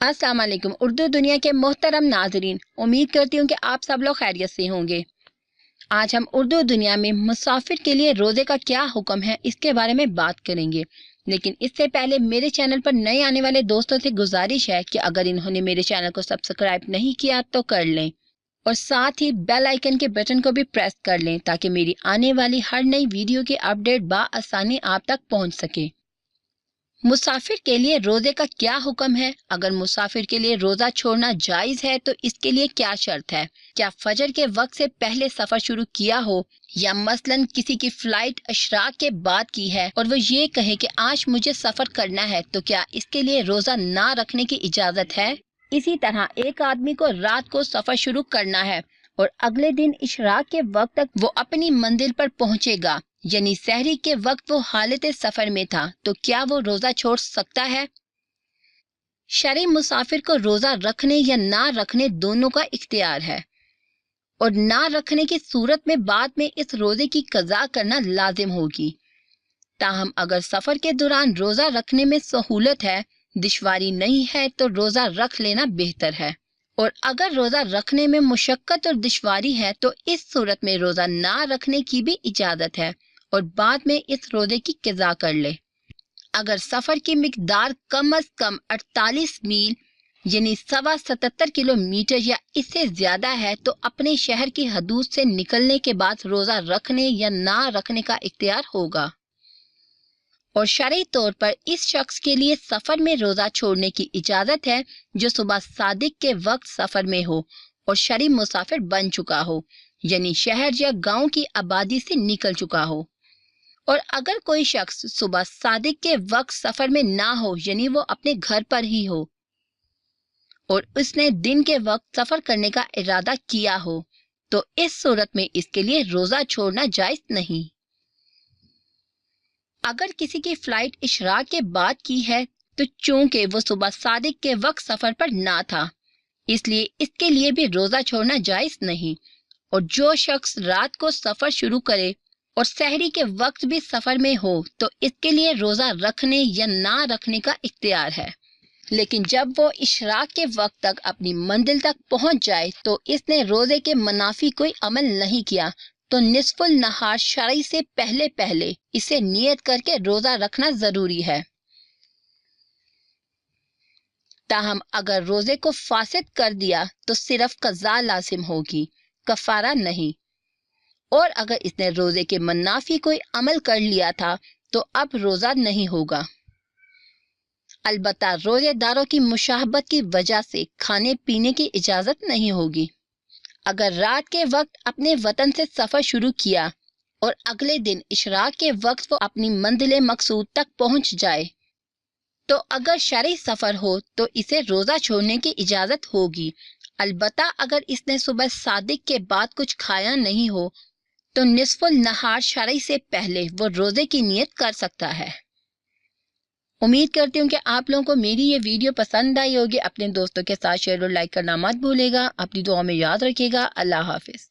अस्सलाम वालेकुम उर्दू दुनिया के मोहतरम नाजरीन, उम्मीद करती हूँ कि आप सब लोग खैरियत से होंगे। आज हम उर्दू दुनिया में मुसाफिर के लिए रोज़े का क्या हुक्म है इसके बारे में बात करेंगे। लेकिन इससे पहले मेरे चैनल पर नए आने वाले दोस्तों से गुजारिश है कि अगर इन्होंने मेरे चैनल को सब्सक्राइब नहीं किया तो कर लें और साथ ही बेल आइकन के बटन को भी प्रेस कर लें ताकि मेरी आने वाली हर नई वीडियो की अपडेट बआसानी आप तक पहुँच सके। मुसाफिर के लिए रोजे का क्या हुक्म है? अगर मुसाफिर के लिए रोजा छोड़ना जायज है तो इसके लिए क्या शर्त है? क्या फजर के वक्त से पहले सफर शुरू किया हो या मसलन किसी की फ्लाइट अशराक के बाद की है और वो ये कहे कि आज मुझे सफर करना है, तो क्या इसके लिए रोजा ना रखने की इजाजत है? इसी तरह एक आदमी को रात को सफर शुरू करना है और अगले दिन इशराक के वक्त तक वो अपनी मंजिल पर पहुंचेगा, यानी सहरी के वक्त वो हालत सफर में था, तो क्या वो रोजा छोड़ सकता है? शरई मुसाफिर को रोजा रखने या ना रखने दोनों का इख्तियार है और ना रखने की सूरत में बाद में इस रोजे की कज़ा करना लाजिम होगी। ताहम अगर सफर के दौरान रोजा रखने में सहूलत है, दुश्वारी नहीं है, तो रोजा रख लेना बेहतर है। और अगर रोजा रखने में मुशक्कत और दुश्वारी है तो इस सूरत में रोजा ना रखने की भी इजाजत है और बाद में इस रोजे की क़ज़ा कर ले। अगर सफर की मिकदार कम अज कम 48 मील यानी 77 किलोमीटर या इससे ज्यादा है तो अपने शहर की हदूद से निकलने के बाद रोजा रखने या ना रखने का इख्तियार होगा। और शरई तौर पर इस शख्स के लिए सफर में रोजा छोड़ने की इजाजत है जो सुबह सादिक के वक्त सफर में हो और शरई मुसाफिर बन चुका हो, यानी शहर या गांव की आबादी से निकल चुका हो। और अगर कोई शख्स सुबह सादिक के वक्त सफर में ना हो, यानी वो अपने घर पर ही हो और उसने दिन के वक्त सफर करने का इरादा किया हो, तो इस सूरत में इसके लिए रोजा छोड़ना जायज नहीं। अगर किसी की फ्लाइट इशराक के बाद की है तो चूंकि वो सुबह सादिक के वक्त सफर पर ना था, इसलिए इसके लिए भी रोजा छोड़ना जायज नहीं। और जो शख्स रात को सफर शुरू करे और सहरी के वक्त भी सफर में हो तो इसके लिए रोजा रखने या ना रखने का इख्तियार है। लेकिन जब वो इशराक के वक्त तक अपनी मंजिल तक पहुंच जाए तो इसने रोजे के मुनाफी कोई अमल नहीं किया तो निस्फुल नहार शरई से पहले पहले इसे नियत करके रोजा रखना जरूरी है। ताहम अगर रोजे को फासिद कर दिया तो सिर्फ कज़ा लाजिम होगी, कफारा नहीं। और अगर इसने रोजे के मुनाफी कोई अमल कर लिया था तो अब रोजा नहीं होगा। अलबत्ता रोजेदारों की मुशाहबत की वजह से खाने पीने की इजाजत नहीं होगी। अगर रात के वक्त अपने वतन से सफर शुरू किया और अगले दिन इशराक के वक्त वो अपनी मंजिल मकसूद तक पहुंच जाए तो अगर शरई सफर हो तो इसे रोजा छोड़ने की इजाजत होगी। अलबत्ता अगर इसने सुबह सादिक के बाद कुछ खाया नहीं हो तो निस्फुल नहार शरई से पहले वो रोजे की नियत कर सकता है। उम्मीद करती हूँ कि आप लोगों को मेरी ये वीडियो पसंद आई होगी। अपने दोस्तों के साथ शेयर और लाइक करना मत भूलेगा। अपनी दुआ में याद रखिएगा। अल्लाह हाफिज।